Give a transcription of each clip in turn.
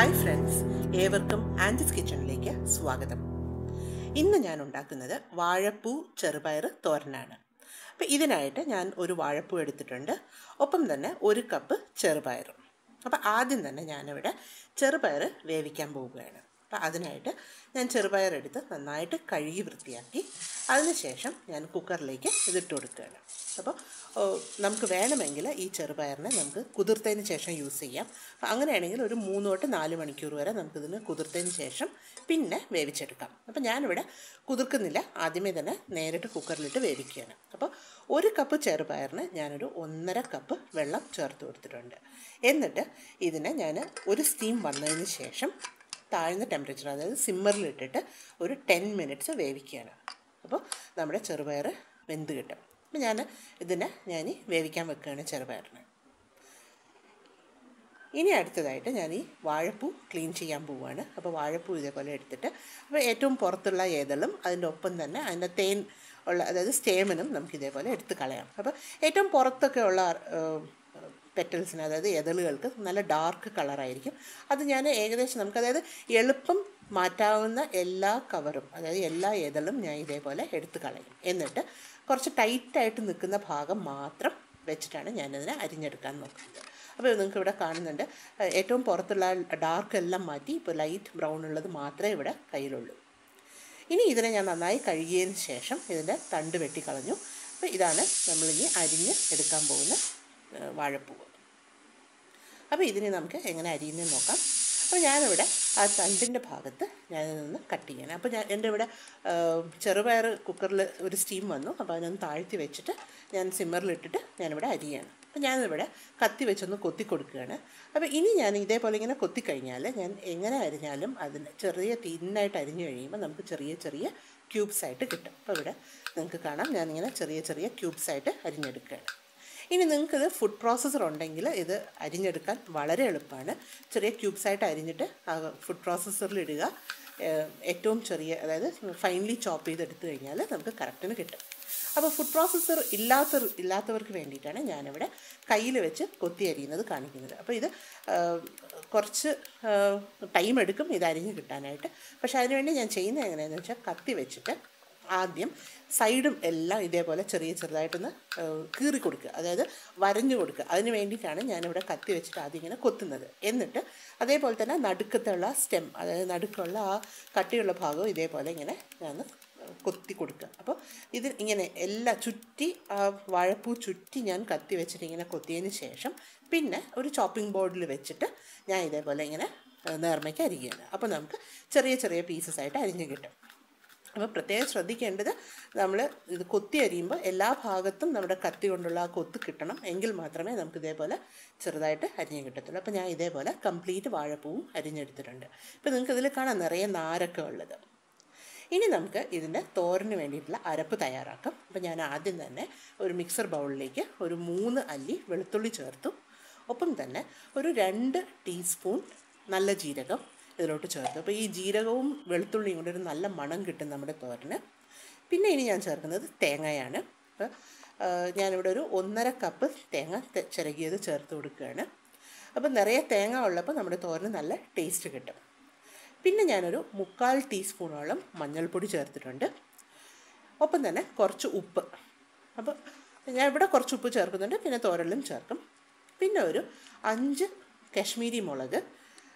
Hi friends, ഏവർക്കും aunties കിച്ചണിലേക്ക് സ്വാഗതം. ഇന്ന് ഞാൻ ഉണ്ടാക്കുന്നത് വാഴപ്പൂ ചെറുപയർ തോരനാണ്. അപ്പോൾ ഇതിനായിട്ട് ഞാൻ ഒരു വാഴപ്പൂ എടുത്തിട്ടുണ്ട്, ഒപ്പം തന്നെ 1 കപ്പ് ചെറുപയറും. അപ്പോൾ ആദ്യം തന്നെ ഞാനിവിടെ ചെറുപയർ വേവിക്കാൻ പോവുകയാണ്. അപ്പോൾ അതിനായിട്ട് ഞാൻ ചെറുപയർ എടുത്ത് നന്നായിട്ട് കഴുകി വൃത്തിയാക്കി അതിനുശേഷം ഞാൻ കുക്കറിലേക്ക് ഇതിട്ട് കൊടുക്കുകയാണ്. അപ്പോൾ നമുക്ക് വേണമെങ്കിൽ ഈ ചെറുപയറിനെ നമുക്ക് കുതിർത്തതിന് ശേഷം യൂസ് ചെയ്യാം. അപ്പോൾ അങ്ങനെയാണെങ്കിൽ ഒരു 3 തൊട്ട് 4 മണിക്കൂർ വരെ നമുക്കിതിന് കുതിർത്തതിന് ശേഷം പിന്നെ വേവിച്ചെടുക്കാം. അപ്പോൾ ഞാനിവിടെ കുതിർക്കുന്നില്ല, ആദ്യമേ തന്നെ നേരിട്ട് കുക്കറിലിട്ട് വേവിക്കുകയാണ്. അപ്പോൾ 1 കപ്പ് ചെറുപയറിന് ഞാനൊരു 1.5 കപ്പ് വെള്ളം ചേർത്ത് കൊടുത്തിട്ടുണ്ട്. എന്നിട്ട് ഇതിനെ ഞാൻ ഒരു സ്റ്റീം വന്നതിന് ശേഷം താഴ്ന്ന ടെമ്പറേച്ചർ, അതായത് സിമ്മറിലിട്ടിട്ട് ഒരു 10 മിനിറ്റ്സ് വേവിക്കുകയാണ്. അപ്പോൾ നമ്മുടെ ചെറുപയർ വെന്ത് കിട്ടും. അപ്പോൾ ഞാൻ വേവിക്കാൻ വെക്കുകയാണ് ചെറുപയറിന്. ഇനി അടുത്തതായിട്ട് ഞാൻ ഈ വാഴപ്പൂ ക്ലീൻ ചെയ്യാൻ പോവുകയാണ്. അപ്പോൾ വാഴപ്പൂ ഇതേപോലെ എടുത്തിട്ട് അപ്പോൾ ഏറ്റവും പുറത്തുള്ള ഏതളും അതിൻ്റെ ഒപ്പം തന്നെ അതിൻ്റെ തേൻ ഉള്ള, അതായത് സ്റ്റേമനും നമുക്ക് ഇതേപോലെ എടുത്ത് കളയാം. അപ്പോൾ ഏറ്റവും പുറത്തൊക്കെ ഉള്ള പെറ്റൽസിന്, അതായത് എതളുകൾക്ക് നല്ല ഡാർക്ക് കളറായിരിക്കും. അത് ഞാൻ ഏകദേശം അതായത് എളുപ്പം മാറ്റാവുന്ന എല്ലാ കവറും, അതായത് എല്ലാ എതളും ഞാൻ ഇതേപോലെ എടുത്ത് കളയും. എന്നിട്ട് കുറച്ച് ടൈറ്റായിട്ട് നിൽക്കുന്ന ഭാഗം മാത്രം വെച്ചിട്ടാണ് ഞാനതിനെ അരിഞ്ഞെടുക്കാൻ നോക്കുന്നത്. അപ്പോൾ നിങ്ങൾക്ക് ഇവിടെ കാണുന്നുണ്ട്, ഏറ്റവും പുറത്തുള്ള ഡാർക്ക് എല്ലാം മാറ്റി ഇപ്പോൾ ലൈറ്റ് ബ്രൗൺ ഉള്ളത് മാത്രമേ ഇവിടെ കയ്യിലുള്ളൂ. ഇനി ഇതിനെ ഞാൻ നന്നായി കഴുകിയതിന് ശേഷം ഇതിൻ്റെ തണ്ട് വെട്ടിക്കളഞ്ഞു. അപ്പോൾ ഇതാണ് നമ്മളിനി അരിഞ്ഞ് എടുക്കാൻ പോകുന്ന വാഴപ്പൂവ്. അപ്പോൾ ഇതിനെ നമുക്ക് എങ്ങനെ അരിയുന്നതെന്ന് നോക്കാം. അപ്പോൾ ഞാനിവിടെ ആ തണ്ടിൻ്റെ ഭാഗത്ത് ഞാനിതൊന്ന് കട്ട് ചെയ്യണം. അപ്പോൾ എൻ്റെ ഇവിടെ ചെറുപയർ കുക്കറിൽ ഒരു സ്റ്റീം വന്നു. അപ്പോൾ അതിനൊന്ന് താഴ്ത്തി വെച്ചിട്ട് ഞാൻ സിമ്മറിലിട്ടിട്ട് ഞാനിവിടെ അരിയാണ്. അപ്പോൾ ഞാനിവിടെ കത്തി വെച്ചൊന്ന് കൊത്തി കൊടുക്കുകയാണ്. അപ്പോൾ ഇനി ഞാൻ ഇതേപോലെ ഇങ്ങനെ കൊത്തിക്കഴിഞ്ഞാൽ ഞാൻ എങ്ങനെ അരിഞ്ഞാലും അതിന് ചെറിയ തിന്നായിട്ട് അരിഞ്ഞു കഴിയുമ്പോൾ നമുക്ക് ചെറിയ ചെറിയ ക്യൂബ്സായിട്ട് കിട്ടും. അപ്പോൾ ഇവിടെ നിങ്ങൾക്ക് കാണാം, ഞാനിങ്ങനെ ചെറിയ ചെറിയ ക്യൂബ്സായിട്ട് അരിഞ്ഞെടുക്കുകയാണ്. ഇനി നിങ്ങൾക്കിത് ഫുഡ് പ്രോസസ്സർ ഉണ്ടെങ്കിൽ ഇത് അരിഞ്ഞെടുക്കാൻ വളരെ എളുപ്പമാണ്. ചെറിയ ക്യൂബ്സായിട്ട് അരിഞ്ഞിട്ട് ഫുഡ് പ്രോസസ്സറിലിടുക. ഏറ്റവും ചെറിയ, അതായത് ഫൈനലി ചോപ്പ് ചെയ്തെടുത്തു കഴിഞ്ഞാൽ നമുക്ക് കറക്റ്റിന് കിട്ടും. അപ്പോൾ ഫുഡ് പ്രോസസ്സർ ഇല്ലാത്തവർക്ക് വേണ്ടിയിട്ടാണ് ഞാനിവിടെ കയ്യിൽ വെച്ച് കൊത്തി അരിയുന്നത് കാണിക്കുന്നത്. അപ്പോൾ ഇത് കുറച്ച് ടൈം എടുക്കും ഇത് അരിഞ്ഞ് കിട്ടാനായിട്ട്. പക്ഷേ അതിനുവേണ്ടി ഞാൻ ചെയ്യുന്നത് എങ്ങനെയാണെന്ന് വെച്ചാൽ കത്തി വെച്ചിട്ട് ആദ്യം സൈഡും എല്ലാം ഇതേപോലെ ചെറുതായിട്ടൊന്ന് കീറി കൊടുക്കുക, അതായത് വരഞ്ഞു കൊടുക്കുക. അതിന് വേണ്ടിയിട്ടാണ് ഞാനിവിടെ കത്തി വെച്ചിട്ട് ആദ്യം ഇങ്ങനെ കൊത്തുന്നത്. എന്നിട്ട് അതേപോലെ തന്നെ നടുക്കത്തുള്ള സ്റ്റെം, അതായത് നടുക്കുള്ള ആ കട്ടിയുള്ള ഭാഗവും ഇതേപോലെ ഇങ്ങനെ ഞാൻ കൊത്തി കൊടുക്കുക. അപ്പോൾ ഇത് ഇങ്ങനെ എല്ലാം ചുറ്റി, ആ വാഴപ്പൂ ചുറ്റി ഞാൻ കത്തി വെച്ചിട്ട് ഇങ്ങനെ കൊത്തിയതിന് ശേഷം പിന്നെ ഒരു ചോപ്പിംഗ് ബോർഡിൽ വെച്ചിട്ട് ഞാൻ ഇതേപോലെ ഇങ്ങനെ നേർമയ്ക്ക് അരിയുകയാണ്. അപ്പോൾ നമുക്ക് ചെറിയ ചെറിയ പീസസായിട്ട് അരിഞ്ഞ് കിട്ടും. അപ്പോൾ പ്രത്യേകം ശ്രദ്ധിക്കേണ്ടത്, നമ്മൾ ഇത് കൊത്തി അരിയുമ്പോൾ എല്ലാ ഭാഗത്തും നമ്മുടെ കത്തി കൊണ്ടുള്ള ആ കൊത്ത് കിട്ടണം, എങ്കിൽ മാത്രമേ നമുക്ക് ഇതേപോലെ ചെറുതായിട്ട് അരിഞ്ഞ് കിട്ടത്തുള്ളൂ. അപ്പോൾ ഞാൻ ഇതേപോലെ കംപ്ലീറ്റ് വാഴപ്പൂവും അരിഞ്ഞെടുത്തിട്ടുണ്ട്. ഇപ്പോൾ നിങ്ങൾക്ക് ഇതിൽ കാണാൻ നിറയെ നാരൊക്കെ ഉള്ളത്. ഇനി നമുക്ക് ഇതിൻ്റെ തോരന് വേണ്ടിയിട്ടുള്ള അരപ്പ് തയ്യാറാക്കാം. അപ്പോൾ ഞാൻ ആദ്യം തന്നെ ഒരു മിക്സർ ബൗളിലേക്ക് ഒരു 3 അല്ലി വെളുത്തുള്ളി ചേർത്തു. ഒപ്പം തന്നെ ഒരു 2 ടീസ്പൂൺ നല്ല ജീരകം ഇതിലോട്ട് ചേർത്തു. അപ്പോൾ ഈ ജീരകവും വെളുത്തുള്ളിയും കൊണ്ട് ഒരു നല്ല മണം കിട്ടും നമ്മുടെ തോരന്. പിന്നെ ഇനി ഞാൻ ചേർക്കുന്നത് തേങ്ങയാണ്. അപ്പോൾ ഞാനിവിടെ ഒരു 1.5 കപ്പ് തേങ്ങ ചിരകിയത് ചേർത്ത് കൊടുക്കുകയാണ്. അപ്പോൾ നിറയെ തേങ്ങ ഉള്ളപ്പോൾ നമ്മുടെ തോരന് നല്ല ടേസ്റ്റ് കിട്ടും. പിന്നെ ഞാനൊരു 3/4 ടീസ്പൂണോളം മഞ്ഞൾപ്പൊടി ചേർത്തിട്ടുണ്ട്. ഒപ്പം തന്നെ കുറച്ച് ഉപ്പ്. അപ്പോൾ ഞാൻ ഇവിടെ കുറച്ച് ഉപ്പ് ചേർക്കുന്നുണ്ട്, പിന്നെ തോരനിലും ചേർക്കും. പിന്നെ ഒരു 5 കാശ്മീരി മുളക്.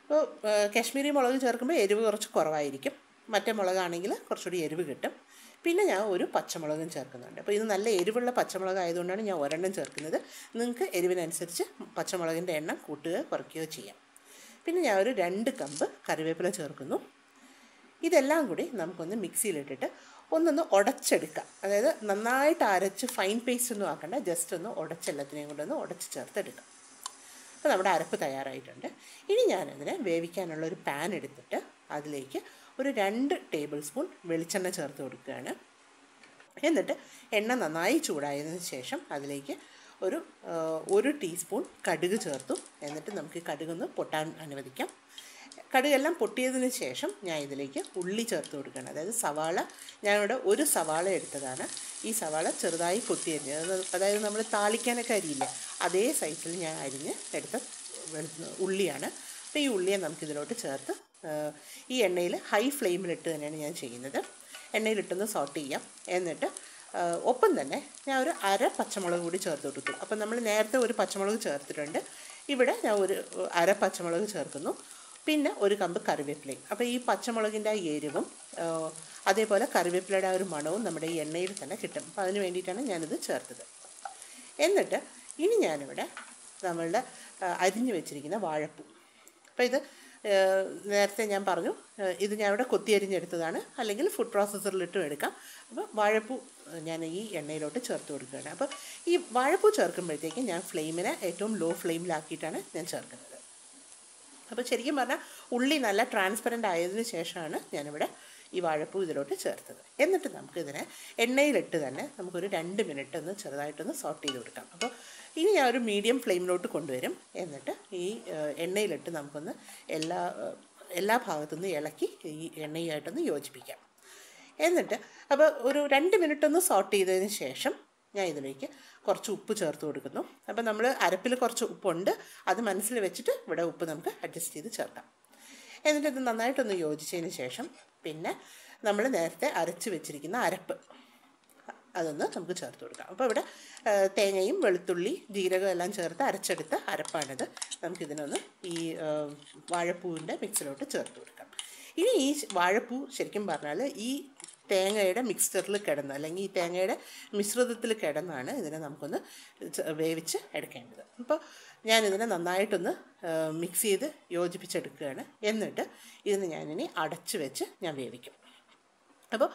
അപ്പോൾ കാശ്മീരി മുളക് ചേർക്കുമ്പോൾ എരിവ് കുറച്ച് കുറവായിരിക്കും, മറ്റേ മുളകാണെങ്കിൽ കുറച്ചുകൂടി എരിവ് കിട്ടും. പിന്നെ ഞാൻ ഒരു പച്ചമുളകും ചേർക്കുന്നുണ്ട്. അപ്പോൾ ഇത് നല്ല എരിവുള്ള പച്ചമുളക് ആയതുകൊണ്ടാണ് ഞാൻ 1 ചേർക്കുന്നത്. നിങ്ങൾക്ക് എരിവിനനുസരിച്ച് പച്ചമുളകിൻ്റെ എണ്ണം കൂട്ടുകയോ കുറയ്ക്കുകയോ ചെയ്യാം. പിന്നെ ഞാൻ ഒരു 2 കമ്പ് കറിവേപ്പില ചേർക്കുന്നു. ഇതെല്ലാം കൂടി നമുക്കൊന്ന് മിക്സിയിലിട്ടിട്ട് ഒന്നൊന്ന് ഉടച്ചെടുക്കാം. അതായത് നന്നായിട്ട് അരച്ച് ഫൈൻ പേസ്റ്റ് ഒന്നും ആക്കണ്ട, ജസ്റ്റ് ഒന്ന് ഉടച്ചെല്ലാത്തിനെയും കൊണ്ടൊന്ന് ഉടച്ച് ചേർത്തെടുക്കാം. അപ്പോൾ നമ്മുടെ അരപ്പ് തയ്യാറായിട്ടുണ്ട്. ഇനി ഞാനതിനെ വേവിക്കാനുള്ള ഒരു പാൻ എടുത്തിട്ട് അതിലേക്ക് ഒരു 2 ടേബിൾ സ്പൂൺ വെളിച്ചെണ്ണ ചേർത്ത് കൊടുക്കുകയാണ്. എന്നിട്ട് എണ്ണ നന്നായി ചൂടായതിനു ശേഷം അതിലേക്ക് ഒരു ടീസ്പൂൺ കടുക് ചേർത്തു. എന്നിട്ട് നമുക്ക് ഈ കടുകൊന്ന് പൊട്ടാൻ അനുവദിക്കാം. കടുകെല്ലാം പൊട്ടിയതിന് ശേഷം ഞാൻ ഇതിലേക്ക് ഉള്ളി ചേർത്ത് കൊടുക്കുകയാണ്. അതായത് സവാള, ഞാനിവിടെ ഒരു സവാള എടുത്തതാണ്. ഈ സവാള ചെറുതായി കൊത്തി അരിഞ്ഞത്, അതായത് നമ്മൾ താളിക്കാനൊക്കെ അരിയില്ല അതേ സൈസിൽ ഞാൻ അരിഞ്ഞ് എടുത്ത ഉള്ളിയാണ്. അപ്പോൾ ഈ ഉള്ളിയെ നമുക്കിതിലോട്ട് ചേർത്ത് ഈ എണ്ണയിൽ ഹൈ ഫ്ലെയിമിലിട്ട് തന്നെയാണ് ഞാൻ ചെയ്യുന്നത്. എണ്ണയിലിട്ടൊന്ന് സോട്ട് ചെയ്യാം. എന്നിട്ട് ഒപ്പം തന്നെ ഞാൻ ഒരു അര പച്ചമുളക് കൂടി ചേർത്ത് കൊടുത്തു. അപ്പം നമ്മൾ നേരത്തെ ഒരു പച്ചമുളക് ചേർത്തിട്ടുണ്ട്. ഇവിടെ ഞാൻ ഒരു അര പച്ചമുളക് ചേർക്കുന്നു. പിന്നെ ഒരു കമ്പ് കറിവേപ്പിലയും. അപ്പോൾ ഈ പച്ചമുളകിൻ്റെ ആ എരിവും അതേപോലെ കറിവേപ്പിലയുടെ ആ ഒരു മണവും നമ്മുടെ ഈ എണ്ണയിൽ തന്നെ കിട്ടും. അപ്പോൾ അതിന് വേണ്ടിയിട്ടാണ് ഞാനിത് ചേർത്തത്. എന്നിട്ട് ഇനി ഞാനിവിടെ നമ്മളുടെ അരിഞ്ഞു വെച്ചിരിക്കുന്ന വാഴപ്പൂ. അപ്പോൾ ഇത് നേരത്തെ ഞാൻ പറഞ്ഞു, ഇത് ഞാൻ ഇവിടെ കൊത്തി അരിഞ്ഞെടുത്തതാണ്, അല്ലെങ്കിൽ ഫുഡ് പ്രോസസ്സറിലിട്ടും എടുക്കാം. അപ്പോൾ വാഴപ്പൂ ഞാൻ ഈ എണ്ണയിലോട്ട് ചേർത്ത് കൊടുക്കുകയാണ്. അപ്പോൾ ഈ വാഴപ്പൂ ചേർക്കുമ്പോഴത്തേക്കും ഞാൻ ഫ്ലെയിമിനെ ഏറ്റവും ലോ ഫ്ലെയിമിലാക്കിയിട്ടാണ് ഞാൻ ചേർക്കുന്നത്. അപ്പോൾ ശരിക്കും പറഞ്ഞാൽ ഉള്ളി നല്ല ട്രാൻസ്പെറൻ്റ് ആയതിനു ശേഷമാണ് ഞാനിവിടെ ഈ വാഴപ്പൂ ഇതിലോട്ട് ചേർത്തത്. എന്നിട്ട് നമുക്കിതിനെ എണ്ണയിലിട്ട് തന്നെ നമുക്കൊരു 2 മിനിറ്റ് ഒന്ന് ചെറുതായിട്ടൊന്ന് സോട്ട് ചെയ്ത് കൊടുക്കാം. അപ്പോൾ ഇനി ഞാൻ ഒരു മീഡിയം ഫ്ലെയിമിലോട്ട് കൊണ്ടുവരും. എന്നിട്ട് ഈ എണ്ണയിലിട്ട് നമുക്കൊന്ന് എല്ലാ ഭാഗത്തുനിന്ന് ഇളക്കി ഈ എണ്ണയുമായിട്ടൊന്ന് യോജിപ്പിക്കാം. എന്നിട്ട് അപ്പോൾ ഒരു 2 മിനിറ്റ് ഒന്ന് സോട്ട് ചെയ്തതിന് ശേഷം ഞാൻ ഇതിലേക്ക് കുറച്ച് ഉപ്പ് ചേർത്ത് കൊടുക്കുന്നു. അപ്പോൾ നമ്മൾ അരപ്പിൽ കുറച്ച് ഉപ്പുണ്ട്, അത് മനസ്സിൽ വെച്ചിട്ട് ഇവിടെ ഉപ്പ് നമുക്ക് അഡ്ജസ്റ്റ് ചെയ്ത് ചേർക്കാം. എന്നിട്ട് ഇത് നന്നായിട്ടൊന്ന് യോജിച്ചതിന് ശേഷം പിന്നെ നമ്മൾ നേരത്തെ അരച്ച് വെച്ചിരിക്കുന്ന അരപ്പ് അതൊന്ന് നമുക്ക് ചേർത്ത് കൊടുക്കാം. അപ്പോൾ ഇവിടെ തേങ്ങയും വെളുത്തുള്ളി ജീരകം എല്ലാം ചേർത്ത് അരച്ചെടുത്ത അരപ്പാണിത്. നമുക്കിതിനൊന്ന് ഈ വാഴപ്പൂവിൻ്റെ മിക്സിലോട്ട് ചേർത്ത് കൊടുക്കാം. ഇനി ഈ വാഴപ്പൂ ശരിക്കും പറഞ്ഞാൽ ഈ തേങ്ങയുടെ മിക്സ്ചറിൽ കിടന്ന്, അല്ലെങ്കിൽ ഈ തേങ്ങയുടെ മിശ്രിതത്തിൽ കിടന്നാണ് ഇതിനെ നമുക്കൊന്ന് വേവിച്ച് എടുക്കേണ്ടത്. അപ്പോൾ ഞാനിതിനെ നന്നായിട്ടൊന്ന് മിക്സ് ചെയ്ത് യോജിപ്പിച്ചെടുക്കുകയാണ്. എന്നിട്ട് ഇതിന് ഞാനിനി അടച്ച് വെച്ച് ഞാൻ വേവിക്കും. അപ്പോൾ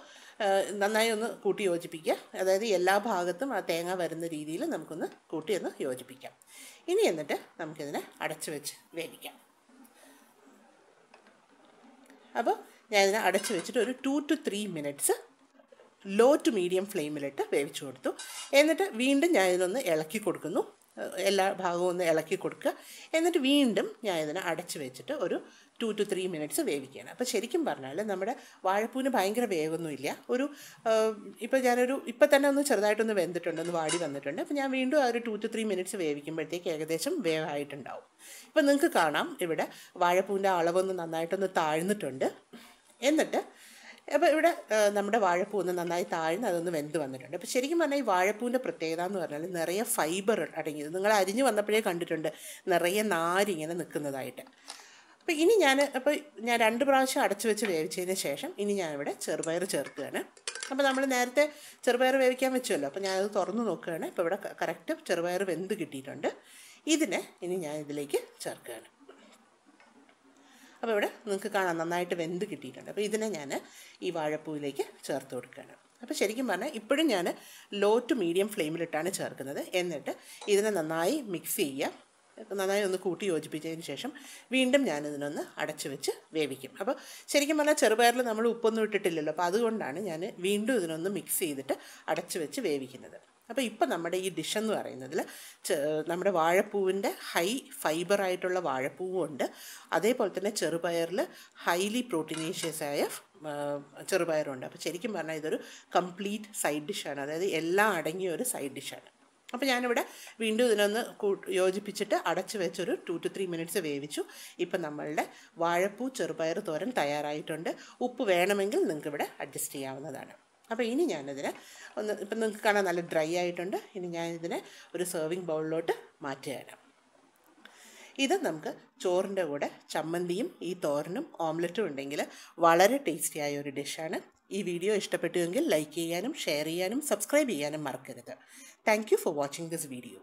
നന്നായി ഒന്ന് കൂട്ടി യോജിപ്പിക്കുക. അതായത് എല്ലാ ഭാഗത്തും ആ തേങ്ങ വരുന്ന രീതിയിൽ നമുക്കൊന്ന് കൂട്ടി ഒന്ന് യോജിപ്പിക്കാം. ഇനി എന്നിട്ട് നമുക്കിതിനെ അടച്ച് വെച്ച് വേവിക്കാം. അപ്പോൾ ഞാനിതിനെ അടച്ച് വെച്ചിട്ട് ഒരു 2 to 3 minutes low to medium ഫ്ലെയിമിലിട്ട് വേവിച്ചു കൊടുത്തു. എന്നിട്ട് വീണ്ടും ഞാനിതൊന്ന് ഇളക്കി കൊടുക്കുന്നു. എല്ലാ ഭാഗവും ഒന്ന് ഇളക്കി കൊടുക്കുക. എന്നിട്ട് വീണ്ടും ഞാൻ ഇതിനെ അടച്ച് വെച്ചിട്ട് ഒരു 2 to 3 മിനിറ്റ്സ് വേവിക്കുകയാണ്. അപ്പോൾ ശരിക്കും പറഞ്ഞാൽ നമ്മുടെ വാഴപ്പൂവിന് ഭയങ്കര വേവൊന്നുമില്ല. ഇപ്പം തന്നെ ഒന്ന് ചെറുതായിട്ടൊന്ന് വെന്തിട്ടുണ്ട്, ഒന്ന് വാടി വന്നിട്ടുണ്ട്. അപ്പോൾ ഞാൻ വീണ്ടും ആ ഒരു 2 to 3 മിനിറ്റ്സ് വേവിക്കുമ്പോഴത്തേക്ക് ഏകദേശം വേവായിട്ടുണ്ടാവും. ഇപ്പം നിങ്ങൾക്ക് കാണാം ഇവിടെ വാഴപ്പൂവിൻ്റെ അളവൊന്ന് നന്നായിട്ടൊന്ന് താഴ്ന്നിട്ടുണ്ട്. എന്നിട്ട് അപ്പോൾ ഇവിടെ നമ്മുടെ വാഴപ്പൂ ഒന്ന് നന്നായി താഴ്ന്ന് അതൊന്ന് വെന്ത് വന്നിട്ടുണ്ട്. അപ്പോൾ ശരിക്കും പറഞ്ഞാൽ ഈ വാഴപ്പൂവിൻ്റെ പ്രത്യേകത എന്ന് പറഞ്ഞാൽ നിറയെ ഫൈബർ അടങ്ങിയത്. നിങ്ങൾ അരിഞ്ഞ് വന്നപ്പോഴേ കണ്ടിട്ടുണ്ട് നിറയെ നാരിങ്ങനെ നിൽക്കുന്നതായിട്ട്. അപ്പോൾ ഇനി ഞാൻ 2 പ്രാവശ്യം അടച്ചു വെച്ച് വേവിച്ചതിന് ശേഷം ഇനി ഞാനിവിടെ ചെറുപയർ ചേർക്കുകയാണ്. അപ്പോൾ നമ്മൾ നേരത്തെ ചെറുപയർ വേവിക്കാൻ വെച്ചുമല്ലോ, അപ്പോൾ ഞാനത് തുറന്ന് നോക്കുകയാണ്. ഇപ്പോൾ ഇവിടെ കറക്റ്റ് ചെറുപയർ വെന്ത് കിട്ടിയിട്ടുണ്ട്. ഇതിനെ ഇനി ഞാൻ ഇതിലേക്ക് ചേർക്കുകയാണ്. അപ്പോൾ ഇവിടെ നിങ്ങൾക്ക് കാണാം നന്നായിട്ട് വെന്ത് കിട്ടിയിട്ടുണ്ട്. അപ്പോൾ ഇതിനെ ഞാൻ ഈ വാഴപ്പൂവിലേക്ക് ചേർത്ത് കൊടുക്കുകയാണ്. അപ്പോൾ ശരിക്കും പറഞ്ഞാൽ ഇപ്പോഴും ഞാൻ ലോ ടു മീഡിയം ഫ്ലെയിമിലിട്ടാണ് ചേർക്കുന്നത്. എന്നിട്ട് ഇതിനെ നന്നായി മിക്സ് ചെയ്യുക. നന്നായി ഒന്ന് കൂട്ടി യോജിപ്പിച്ചതിന് ശേഷം വീണ്ടും ഞാനിതിനൊന്ന് അടച്ചു വെച്ച് വേവിക്കും. അപ്പോൾ ശരിക്കും പറഞ്ഞാൽ ചെറുപയറിൽ നമ്മൾ ഉപ്പൊന്നും ഇട്ടിട്ടില്ലല്ലോ, അപ്പോൾ അതുകൊണ്ടാണ് ഞാൻ വീണ്ടും ഇതിനൊന്ന് മിക്സ് ചെയ്തിട്ട് അടച്ചു വെച്ച് വേവിക്കുന്നത്. അപ്പോൾ ഇപ്പോൾ നമ്മുടെ ഈ ഡിഷ് എന്ന് പറയുന്നതിൽ നമ്മുടെ വാഴപ്പൂവിൻ്റെ ഹൈ ഫൈബറായിട്ടുള്ള വാഴപ്പൂവും ഉണ്ട്, അതേപോലെ തന്നെ ചെറുപയറിൽ ഹൈലി പ്രോട്ടീനേഷ്യസ് ആയ ചെറുപയറുണ്ട്. അപ്പോൾ ശരിക്കും പറഞ്ഞാൽ ഇതൊരു കംപ്ലീറ്റ് സൈഡ് ഡിഷാണ്, അതായത് എല്ലാം അടങ്ങിയ ഒരു സൈഡ് ഡിഷാണ്. അപ്പോൾ ഞാനിവിടെ വീണ്ടും ഇതിനൊന്ന് യോജിപ്പിച്ചിട്ട് അടച്ച് വെച്ചൊരു 2 to 3 മിനിറ്റ്സ് വേവിച്ചു. ഇപ്പം നമ്മളുടെ വാഴപ്പൂ ചെറുപയർ തോരൻ തയ്യാറായിട്ടുണ്ട്. ഉപ്പ് വേണമെങ്കിൽ നിങ്ങൾക്ക് ഇവിടെ അഡ്ജസ്റ്റ് ചെയ്യാവുന്നതാണ്. അപ്പോൾ ഇനി ഞാനിതിനെ ഇപ്പം നിങ്ങൾക്ക് കാണാൻ നല്ല ഡ്രൈ ആയിട്ടുണ്ട്. ഇനി ഞാനിതിനെ ഒരു സെർവിങ് ബൗളിലോട്ട് മാറ്റുകയാണ്. ഇത് നമുക്ക് ചോറിൻ്റെ കൂടെ ചമ്മന്തിയും ഈ തോരനും ഓംലെറ്റും ഉണ്ടെങ്കിൽ വളരെ ടേസ്റ്റിയായ ഒരു ഡിഷാണ്. ഈ വീഡിയോ ഇഷ്ടപ്പെട്ടുവെങ്കിൽ ലൈക്ക് ചെയ്യാനും ഷെയർ ചെയ്യാനും സബ്സ്ക്രൈബ് ചെയ്യാനും മറക്കരുത്. Thank you for watching this video.